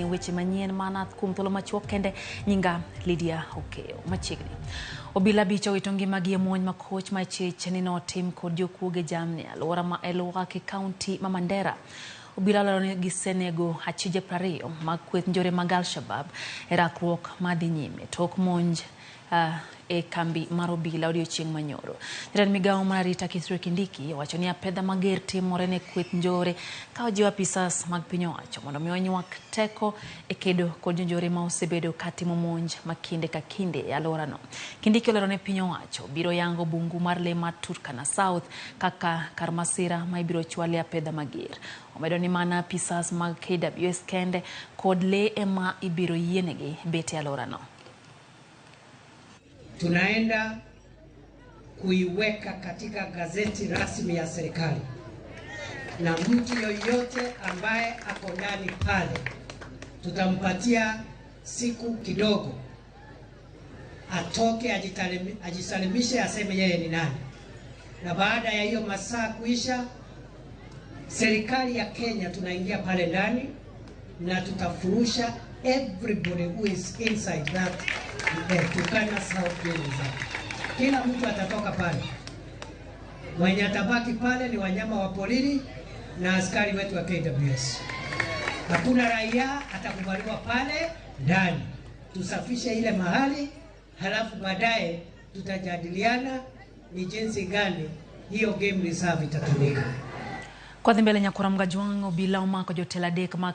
weche manyien mana kuom thuolo machuok kende nyinga Lydia Okeo machiegni. Obila bicho wito ngimagi e muony makoch ma chich ni notim kod jokuoge jamni alwora ma Elwak County ma Mandera. Obila lero ni gisenego achije 20 mag kweth njore mag Al-Shabab e rakruok madhi nyime tok monj e kambi mar obila odiochieng' manyoro. Jatend migawo mar arita Kithure Kindiki wacho ni apedha mager timore ne kweth njore ka ojiwo apisas mag piny owacho mondo mi onyuak teko e kedo kod njore ma osebedo katimo monj makinde ka kinde e alworano. Kindiki olero ne piny owacho biro yango bungu mar le mar Turkana South kaka kar masira ma ibiro chwale apedha mager. Omedo ni mana apisas mag KWS kende kod le ema ibiro yienegi bete alworano. Tunaenda kuiweka katika gazeti rasmi ya serikali, na mtu yoyote ambaye ako ndani pale tutampatia siku kidogo atoke ajisalimishe, aseme yeye ni nani, na baada ya hiyo masaa kuisha, serikali ya Kenya tunaingia pale ndani na tutafurusha everybody who is inside that Turkana South Reserve. Kila mtu atatoka pale. Mwenye atabaki pale ni wanyama wa porini na askari wetu wa KWS. Hakuna raia atakubaliwa pale ndani. Tusafishe ile mahali, halafu baadaye tutajadiliana ni jinsi gani hiyo game reserve itatumika. Kwa dhimbele nyakura mgajwang obila umako jotela dek